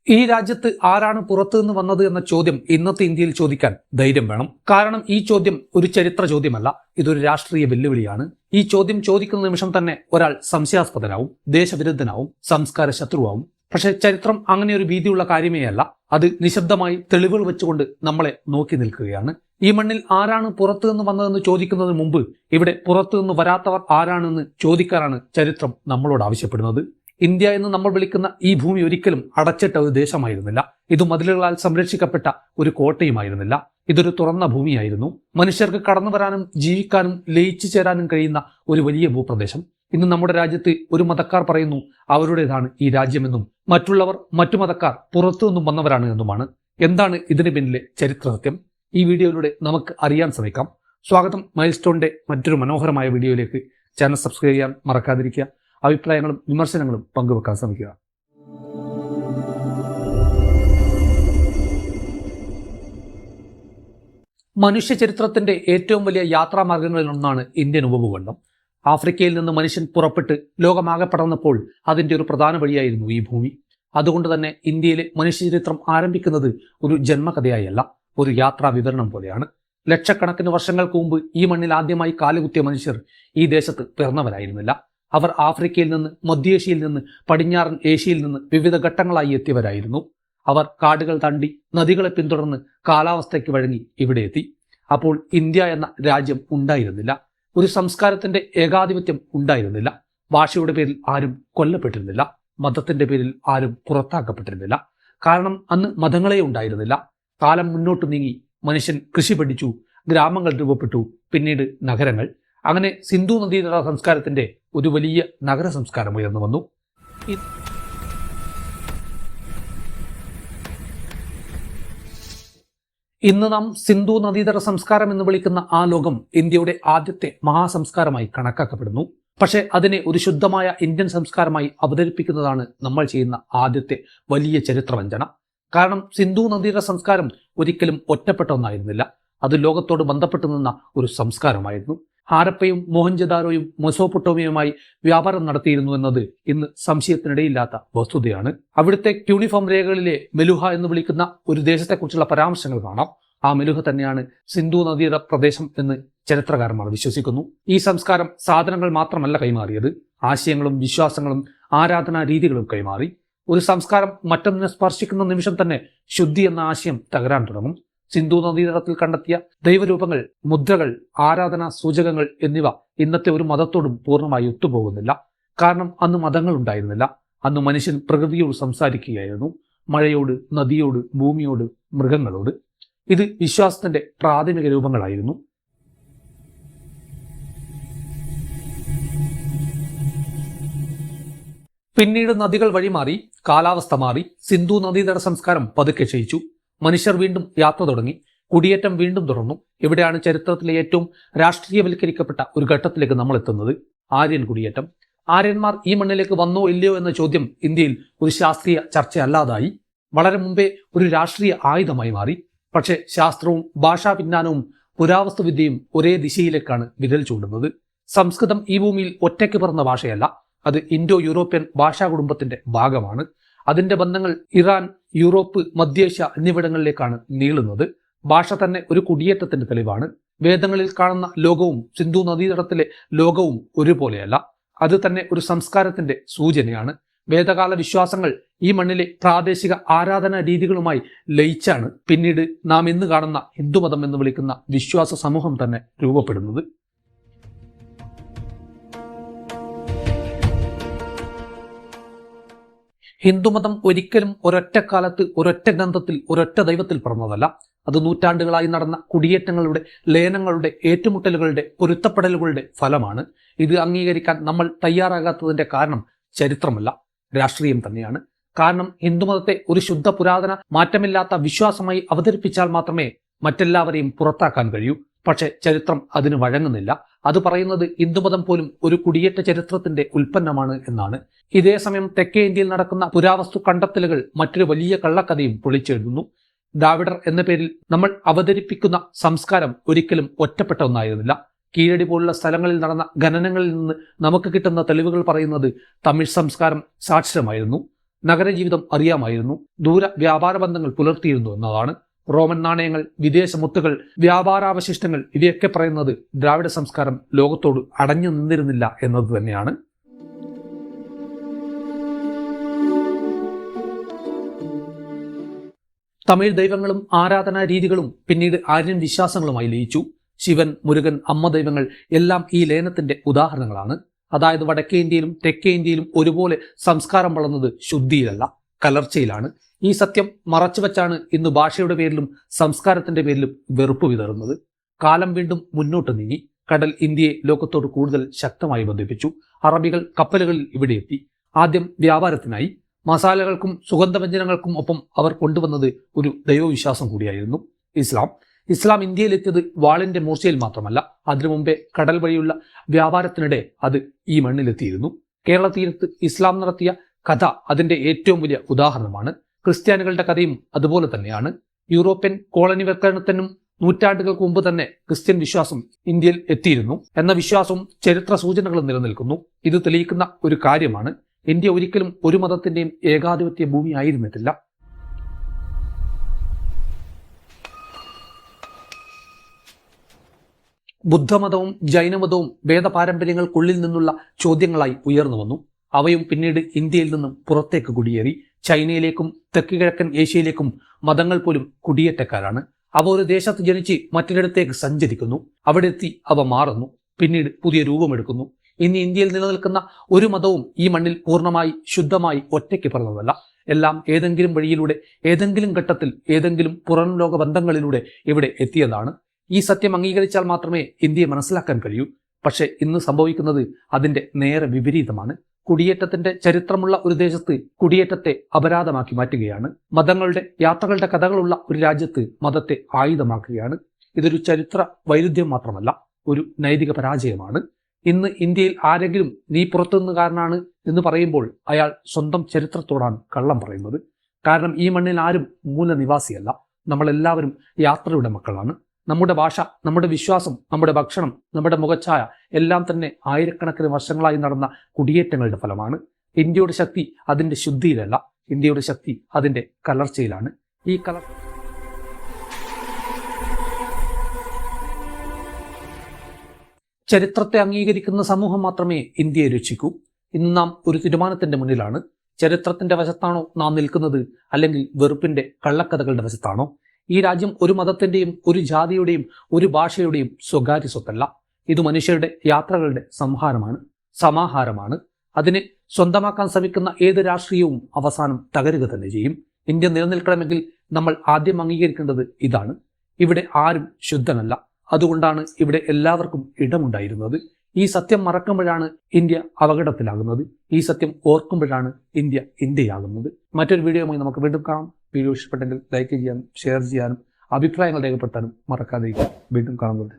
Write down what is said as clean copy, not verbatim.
ഈ രാജ്യത്ത് ആരാണ് പുറത്തുനിന്ന് വന്നത് എന്ന ചോദ്യം ഇന്നത്തെ ഇന്ത്യയിൽ ചോദിക്കാൻ ധൈര്യം വേണം. കാരണം ഈ ചോദ്യം ഒരു ചരിത്ര ചോദ്യമല്ല, ഇതൊരു രാഷ്ട്രീയ വെല്ലുവിളിയാണ്. ഈ ചോദ്യം ചോദിക്കുന്ന നിമിഷം തന്നെ ഒരാൾ സംശയാസ്പദനാവും, ദേശവിരുദ്ധനാവും, സംസ്കാര ശത്രുവാവും. പക്ഷെ ചരിത്രം അങ്ങനെ ഒരു ഭീതിയുള്ള കാര്യമേ അല്ല. അത് നിശബ്ദമായി തെളിവുകൾ വെച്ചുകൊണ്ട് നമ്മളെ നോക്കി നിൽക്കുകയാണ്. ഈ മണ്ണിൽ ആരാണ് പുറത്തുനിന്ന് വന്നതെന്ന് ചോദിക്കുന്നതിന് മുമ്പ് ഇവിടെ പുറത്തുനിന്ന് വരാത്തവർ ആരാണെന്ന് ചോദിക്കാനാണ് ചരിത്രം നമ്മളോട് ആവശ്യപ്പെടുന്നത്. ഇന്ത്യ എന്ന് നമ്മൾ വിളിക്കുന്ന ഈ ഭൂമി ഒരിക്കലും അടച്ചിട്ട ഒരു ദേശമായിരുന്നില്ല. ഇത് മതിലുകളാൽ സംരക്ഷിക്കപ്പെട്ട ഒരു കോട്ടയുമായിരുന്നില്ല. ഇതൊരു തുറന്ന ഭൂമിയായിരുന്നു. മനുഷ്യർക്ക് കടന്നു വരാനും ജീവിക്കാനും ലയിച്ചു ചേരാനും കഴിയുന്ന ഒരു വലിയ ഭൂപ്രദേശം. ഇന്ന് നമ്മുടെ രാജ്യത്ത് ഒരു മതക്കാർ പറയുന്നു അവരുടേതാണ് ഈ രാജ്യമെന്നും മറ്റുള്ളവർ മറ്റു മതക്കാർ പുറത്തുനിന്നും വന്നവരാണ് എന്നുമാണ്. എന്താണ് ഇതിന് പിന്നിലെ ചരിത്ര സത്യം? ഈ വീഡിയോയിലൂടെ നമുക്ക് അറിയാൻ ശ്രമിക്കാം. സ്വാഗതം മൈൽസ്റ്റോണിന്റെ മറ്റൊരു മനോഹരമായ വീഡിയോയിലേക്ക്. ചാനൽ സബ്സ്ക്രൈബ് ചെയ്യാൻ മറക്കാതിരിക്കുക. അഭിപ്രായങ്ങളും വിമർശനങ്ങളും പങ്കുവെക്കാൻ ശ്രമിക്കുക. മനുഷ്യ ചരിത്രത്തിന്റെ ഏറ്റവും വലിയ യാത്രാമാർഗങ്ങളിൽ ഒന്നാണ് ഇന്ത്യൻ ഉപഭൂഖണ്ഡം. ആഫ്രിക്കയിൽ നിന്ന് മനുഷ്യൻ പുറപ്പെട്ട് ലോകമാകെ പടർന്നപ്പോൾ അതിന്റെ ഒരു പ്രധാന വഴിയായിരുന്നു ഈ ഭൂമി. അതുകൊണ്ട് തന്നെ ഇന്ത്യയിലെ മനുഷ്യചരിത്രം ആരംഭിക്കുന്നത് ഒരു ജന്മകഥയായല്ല, ഒരു യാത്രാ വിവരണം പോലെയാണ്. ലക്ഷക്കണക്കിന് വർഷങ്ങൾക്ക് മുമ്പ് ഈ മണ്ണിൽ ആദ്യമായി കാലുകുത്തിയ മനുഷ്യർ ഈ ദേശത്ത് പിറന്നവരായിരുന്നില്ല. അവർ ആഫ്രിക്കയിൽ നിന്ന്, മധ്യേഷ്യയിൽ നിന്ന്, പടിഞ്ഞാറൻ ഏഷ്യയിൽ നിന്ന് വിവിധ ഘട്ടങ്ങളായി എത്തിയവരായിരുന്നു. അവർ കാടുകൾ താണ്ടി നദികളെ പിന്തുടർന്ന് കാലാവസ്ഥയ്ക്ക് വഴങ്ങി ഇവിടെ എത്തി. അപ്പോൾ ഇന്ത്യ എന്ന രാജ്യം ഉണ്ടായിരുന്നില്ല. ഒരു സംസ്കാരത്തിന്റെ ഏകാധിപത്യം ഉണ്ടായിരുന്നില്ല. ഭാഷയുടെ പേരിൽ ആരും കൊല്ലപ്പെട്ടിരുന്നില്ല. മതത്തിന്റെ പേരിൽ ആരും പുറത്താക്കപ്പെട്ടിരുന്നില്ല. കാരണം അന്ന് മതങ്ങളെ ഉണ്ടായിരുന്നില്ല. കാലം മുന്നോട്ട് നീങ്ങി മനുഷ്യൻ കൃഷി പഠിച്ചു, ഗ്രാമങ്ങൾ രൂപപ്പെട്ടു, പിന്നീട് നഗരങ്ങൾ. അങ്ങനെ സിന്ധു നദീതട സംസ്കാരത്തിന്റെ ഒരു വലിയ നഗര സംസ്കാരം ഉയർന്നു വന്നു. ഇന്ന് നാം സിന്ധു നദീതട സംസ്കാരം എന്ന് വിളിക്കുന്ന ആ ലോകം ഇന്ത്യയുടെ ആദ്യത്തെ മഹാസംസ്കാരമായി കണക്കാക്കപ്പെടുന്നു. പക്ഷെ അതിനെ ഒരു ശുദ്ധമായ ഇന്ത്യൻ സംസ്കാരമായി അവതരിപ്പിക്കുന്നതാണ് നമ്മൾ ചെയ്യുന്ന ആദ്യത്തെ വലിയ ചരിത്രവഞ്ചന. കാരണം സിന്ധു നദീതട സംസ്കാരം ഒരിക്കലും ഒറ്റപ്പെട്ട ഒന്നായിരുന്നില്ല. അത് ലോകത്തോട് ബന്ധപ്പെട്ടു നിന്ന ഒരു സംസ്കാരമായിരുന്നു. ഹാരപ്പയും മോഹൻജദാരോയും മെസോപ്പൊട്ടോമിയയുമായി വ്യാപാരം നടത്തിയിരുന്നു എന്നത് ഇന്ന് സംശയത്തിനിടയില്ലാത്ത വസ്തുതയാണ്. അവിടുത്തെ ക്യൂണിഫോം രേഖകളിലെ മെലുഹ എന്ന് വിളിക്കുന്ന ഒരു ദേശത്തെക്കുറിച്ചുള്ള പരാമർശങ്ങൾ കാണാം. ആ മെലുഹ തന്നെയാണ് സിന്ധു നദിയുടെ പ്രദേശം എന്ന് ചരിത്രകാരന്മാർ വിശ്വസിക്കുന്നു. ഈ സംസ്കാരം സാധനങ്ങൾ മാത്രമല്ല കൈമാറിയത്, ആശയങ്ങളും വിശ്വാസങ്ങളും ആരാധനാ രീതികളും കൈമാറി. ഒരു സംസ്കാരം മറ്റൊന്നിനെ സ്പർശിക്കുന്ന നിമിഷം തന്നെ ശുദ്ധി എന്ന ആശയം തകരാൻ തുടങ്ങും. സിന്ധു നദീതടത്തിൽ കണ്ടെത്തിയ ദൈവരൂപങ്ങൾ, മുദ്രകൾ, ആരാധനാ സൂചകങ്ങൾ എന്നിവ ഇന്നത്തെ ഒരു മതത്തോടും പൂർണ്ണമായി ഒത്തുപോകുന്നില്ല. കാരണം അന്ന് മതങ്ങൾ ഉണ്ടായിരുന്നില്ല. അന്ന് മനുഷ്യൻ പ്രകൃതിയോട് സംസാരിക്കുകയായിരുന്നു. മഴയോട്, നദിയോട്, ഭൂമിയോട്, മൃഗങ്ങളോട്. ഇത് വിശ്വാസത്തിന്റെ പ്രാഥമിക രൂപങ്ങളായിരുന്നു. പിന്നീട് നദികൾ വഴിമാറി, കാലാവസ്ഥ മാറി, സിന്ധു നദീതട സംസ്കാരം പതുക്കെ ക്ഷയിച്ചു. മനുഷ്യർ വീണ്ടും യാത്ര തുടങ്ങി. കുടിയേറ്റം വീണ്ടും തുടർന്നു. ഇവിടെയാണ് ചരിത്രത്തിലെ ഏറ്റവും രാഷ്ട്രീയവൽക്കരിക്കപ്പെട്ട ഒരു ഘട്ടത്തിലേക്ക് നമ്മൾ എത്തുന്നത്, ആര്യൻ കുടിയേറ്റം. ആര്യന്മാർ ഈ മണ്ണിലേക്ക് വന്നോ ഇല്ലയോ എന്ന ചോദ്യം ഇന്ത്യയിൽ ഒരു ശാസ്ത്രീയ ചർച്ചയല്ലാതായി. വളരെ മുമ്പേ ഒരു രാഷ്ട്രീയ ആയുധമായി മാറി. പക്ഷേ ശാസ്ത്രവും ഭാഷാവിജ്ഞാനവും പുരാവസ്തുവിദ്യയും ഒരേ ദിശയിലേക്കാണ് വിരൽ ചൂണ്ടുന്നത്. സംസ്കൃതം ഈ ഭൂമിയിൽ ഒറ്റയ്ക്ക് പിറന്ന ഭാഷയല്ല, അത് ഇൻഡോ യൂറോപ്യൻ ഭാഷാ കുടുംബത്തിന്റെ ഭാഗമാണ്. അതിന്റെ ബന്ധങ്ങൾ ഇറാൻ, യൂറോപ്പ്, മധ്യേഷ്യ എന്നിവിടങ്ങളിലേക്കാണ് നീളുന്നത്. ഭാഷ തന്നെ ഒരു കുടിയേറ്റത്തിന്റെ തെളിവാണ്. വേദങ്ങളിൽ കാണുന്ന ലോകവും സിന്ധു നദീതടത്തിലെ ലോകവും ഒരുപോലെയല്ല. അത് തന്നെ ഒരു സംസ്കാരത്തിന്റെ സൂചനയാണ്. വേദകാല വിശ്വാസങ്ങൾ ഈ മണ്ണിലെ പ്രാദേശിക ആരാധനാ രീതികളുമായി ലയിച്ചാണ് പിന്നീട് നാം ഇന്ന് കാണുന്ന ഹിന്ദുമതം എന്ന് വിളിക്കുന്ന വിശ്വാസ സമൂഹം തന്നെ രൂപപ്പെടുന്നത്. ഹിന്ദുമതം ഒരിക്കലും ഒരൊറ്റ കാലത്ത്, ഒരൊറ്റ ഗ്രന്ഥത്തിൽ, ഒരൊറ്റ ദൈവത്തിൽ പിറന്നതല്ല. അത് നൂറ്റാണ്ടുകളായി നടന്ന കുടിയേറ്റങ്ങളുടെ, ലയനങ്ങളുടെ, ഏറ്റുമുട്ടലുകളുടെ, പൊരുത്തപ്പെടലുകളുടെ ഫലമാണ്. ഇത് അംഗീകരിക്കാൻ നമ്മൾ തയ്യാറാകാത്തതിന്റെ കാരണം ചരിത്രമല്ല, രാഷ്ട്രീയം തന്നെയാണ്. കാരണം ഹിന്ദുമതത്തെ ഒരു ശുദ്ധ പുരാതന മാറ്റമില്ലാത്ത വിശ്വാസമായി അവതരിപ്പിച്ചാൽ മാത്രമേ മറ്റെല്ലാവരെയും പുറത്താക്കാൻ കഴിയൂ. പക്ഷെ ചരിത്രം അതിന് വഴങ്ങുന്നില്ല. അത് പറയുന്നത് ഹിന്ദുമതം പോലും ഒരു കുടിയേറ്റ ചരിത്രത്തിന്റെ ഉൽപ്പന്നമാണ് എന്നാണ്. ഇതേസമയം തെക്കേ ഇന്ത്യയിൽ നടക്കുന്ന പുരാവസ്തു കണ്ടെത്തലുകൾ മറ്റൊരു വലിയ കള്ളക്കഥയും പൊളിച്ചെഴുതുന്നു. ദ്രാവിഡർ എന്ന പേരിൽ നമ്മൾ അവതരിപ്പിക്കുന്ന സംസ്കാരം ഒരിക്കലും ഒറ്റപ്പെട്ട ഒന്നായിരുന്നില്ല. കീഴടി പോലുള്ള സ്ഥലങ്ങളിൽ നടന്ന ഖനനങ്ങളിൽ നിന്ന് നമുക്ക് കിട്ടുന്ന തെളിവുകൾ പറയുന്നത് തമിഴ് സംസ്കാരം സാക്ഷരമായിരുന്നു. നഗരജീവിതം അറിയാമായിരുന്നു, ദൂര വ്യാപാര ബന്ധങ്ങൾ പുലർത്തിയിരുന്നു എന്നതാണ്. റോമൻ നാണയങ്ങൾ, വിദേശ മുത്തുകൾ, വ്യാപാരാവശിഷ്ടങ്ങൾ ഇവയൊക്കെ പറയുന്നത് ദ്രാവിഡ സംസ്കാരം ലോകത്തോട് അടഞ്ഞു നിന്നിരുന്നില്ല എന്നത് തന്നെയാണ്. തമിഴ് ദൈവങ്ങളും ആരാധനാ രീതികളും പിന്നീട് ആര്യൻ വിശ്വാസങ്ങളുമായി ലയിച്ചു. ശിവൻ, മുരുകൻ, അമ്മ ദൈവങ്ങൾ എല്ലാം ഈ ലയനത്തിന്റെ ഉദാഹരണങ്ങളാണ്. അതായത് വടക്കേ ഇന്ത്യയിലും തെക്കേ ഇന്ത്യയിലും ഒരുപോലെ സംസ്കാരം വളർന്നത് ശുദ്ധിയിലല്ല, കലർച്ചയിലാണ്. ഈ സത്യം മറച്ചുവെച്ചാണ് ഇന്ന് ഭാഷയുടെ പേരിലും സംസ്കാരത്തിന്റെ പേരിലും വെറുപ്പ് വിതറുന്നത്. കാലം വീണ്ടും മുന്നോട്ട് നീങ്ങി. കടൽ ഇന്ത്യയെ ലോകത്തോട് കൂടുതൽ ശക്തമായി ബന്ധിപ്പിച്ചു. അറബികൾ കപ്പലുകളിൽ ഇവിടെ എത്തി. ആദ്യം വ്യാപാരത്തിനായി. മസാലകൾക്കും സുഗന്ധവ്യഞ്ജനങ്ങൾക്കും ഒപ്പം അവർ കൊണ്ടുവന്നത് ഒരു ദൈവവിശ്വാസം കൂടിയായിരുന്നു, ഇസ്ലാം ഇന്ത്യയിലെത്തിയത് വാളിന്റെ മൂർച്ചയിൽ മാത്രമല്ല, അതിനു മുമ്പേ കടൽ വഴിയുള്ള വ്യാപാരത്തിനിടെ അത് ഈ മണ്ണിലെത്തിയിരുന്നു. കേരള തീരത്ത് ഇസ്ലാം നടത്തിയ കഥ അതിന്റെ ഏറ്റവും വലിയ ഉദാഹരണമാണ്. ക്രിസ്ത്യാനികളുടെ കഥയും അതുപോലെ തന്നെയാണ്. യൂറോപ്യൻ കോളനിവൽക്കരണത്തിനും നൂറ്റാണ്ടുകൾക്ക് മുമ്പ് തന്നെ ക്രിസ്ത്യൻ വിശ്വാസം ഇന്ത്യയിൽ എത്തിയിരുന്നു എന്ന വിശ്വാസവും ചരിത്ര സൂചനകളും നിലനിൽക്കുന്നു. ഇത് തെളിയിക്കുന്ന ഒരു കാര്യമാണ്, ഇന്ത്യ ഒരിക്കലും ഒരു മതത്തിന്റെയും ഏകാധിപത്യ ഭൂമി ആയിരുന്നിട്ടില്ല. ബുദ്ധമതവും ജൈനമതവും വേദപാരമ്പര്യങ്ങൾക്കുള്ളിൽ നിന്നുള്ള ചോദ്യങ്ങളായി ഉയർന്നു വന്നു. അവയും പിന്നീട് ഇന്ത്യയിൽ നിന്നും പുറത്തേക്ക് കുടിയേറി. ചൈനയിലേക്കും തെക്ക് കിഴക്കൻ ഏഷ്യയിലേക്കും മതങ്ങൾ പോലും കുടിയേറ്റക്കാരാണ്. അവ ഒരു ദേശത്ത് ജനിച്ച് മറ്റൊരിടത്തേക്ക് സഞ്ചരിക്കുന്നു. അവിടെ എത്തി അവ മാറുന്നു, പിന്നീട് പുതിയ രൂപമെടുക്കുന്നു. ഇന്ന് ഇന്ത്യയിൽ നിലനിൽക്കുന്ന ഒരു മതവും ഈ മണ്ണിൽ പൂർണ്ണമായി ശുദ്ധമായി ഒറ്റയ്ക്ക് പിറന്നതല്ല. എല്ലാം ഏതെങ്കിലും വഴിയിലൂടെ, ഏതെങ്കിലും ഘട്ടത്തിൽ, ഏതെങ്കിലും പുറം ലോക ബന്ധങ്ങളിലൂടെ ഇവിടെ എത്തിയതാണ്. ഈ സത്യം അംഗീകരിച്ചാൽ മാത്രമേ ഇന്ത്യയെ മനസ്സിലാക്കാൻ കഴിയൂ. പക്ഷെ ഇന്ന് സംഭവിക്കുന്നത് അതിന്റെ നേരെ വിപരീതമാണ്. കുടിയേറ്റത്തിന്റെ ചരിത്രമുള്ള ഒരു ദേശത്ത് കുടിയേറ്റത്തെ അപരാധമാക്കി മാറ്റുകയാണ്. മതങ്ങളുടെ യാത്രകളുടെ കഥകളുള്ള ഒരു രാജ്യത്ത് മതത്തെ ആയുധമാക്കുകയാണ്. ഇതൊരു ചരിത്ര വൈരുദ്ധ്യം മാത്രമല്ല, ഒരു നൈതിക പരാജയമാണ്. ഇന്ന് ഇന്ത്യയിൽ ആരെങ്കിലും നീ പുറത്തുനിന്നുകാരനാണ് എന്ന് പറയുമ്പോൾ അയാൾ സ്വന്തം ചരിത്രത്തോടാണ് കള്ളം പറയുന്നത്. കാരണം ഈ മണ്ണിൽ ആരും മൂലനിവാസിയല്ല. നമ്മളെല്ലാവരും യാത്രയുടെ മക്കളാണ്. നമ്മുടെ ഭാഷ, നമ്മുടെ വിശ്വാസം, നമ്മുടെ ഭക്ഷണം, നമ്മുടെ മുഖച്ഛായ എല്ലാം തന്നെ ആയിരക്കണക്കിന് വർഷങ്ങളായി നടന്ന കുടിയേറ്റങ്ങളുടെ ഫലമാണ്. ഇന്ത്യയുടെ ശക്തി അതിന്റെ ശുദ്ധിയിലല്ല, ഇന്ത്യയുടെ ശക്തി അതിന്റെ കലർച്ചയിലാണ്. ഈ ചരിത്രത്തെ അംഗീകരിക്കുന്ന സമൂഹം മാത്രമേ ഇന്ത്യയെ രക്ഷിക്കൂ. ഇന്ന് നാം ഒരു തീരുമാനത്തിന്റെ മുന്നിലാണ്. ചരിത്രത്തിന്റെ വശത്താണോ നാം നിൽക്കുന്നത്, അല്ലെങ്കിൽ വെറുപ്പിന്റെ കള്ളക്കഥകളുടെ വശത്താണോ? ഈ രാജ്യം ഒരു മതത്തിന്റെയും ഒരു ജാതിയുടെയും ഒരു ഭാഷയുടെയും സ്വകാര്യ സ്വത്തല്ല. ഇത് മനുഷ്യരുടെ യാത്രകളുടെ സമാഹാരമാണ്. അതിനെ സ്വന്തമാക്കാൻ ശ്രമിക്കുന്ന ഏത് രാഷ്ട്രീയവും അവസാനം തകരുക തന്നെ ചെയ്യും. ഇന്ത്യ നിലനിൽക്കണമെങ്കിൽ നമ്മൾ ആദ്യം അംഗീകരിക്കേണ്ടത് ഇതാണ്: ഇവിടെ ആരും ശുദ്ധനല്ല. അതുകൊണ്ടാണ് ഇവിടെ എല്ലാവർക്കും ഇടമുണ്ടായിരുന്നത്. ഈ സത്യം മറക്കുമ്പോഴാണ് ഇന്ത്യ അപകടത്തിലാകുന്നത്. ഈ സത്യം ഓർക്കുമ്പോഴാണ് ഇന്ത്യ ഇന്ത്യയാകുന്നത്. മറ്റൊരു വീഡിയോയുമായി നമുക്ക് വീണ്ടും കാണാം. വീഡിയോ ഇഷ്ടപ്പെട്ടെങ്കിൽ ലൈക്ക് ചെയ്യാനും ഷെയർ ചെയ്യാനും അഭിപ്രായങ്ങൾ രേഖപ്പെടുത്താനും മറക്കാതിരിക്കുക. വീണ്ടും കാണുന്നുണ്ട്.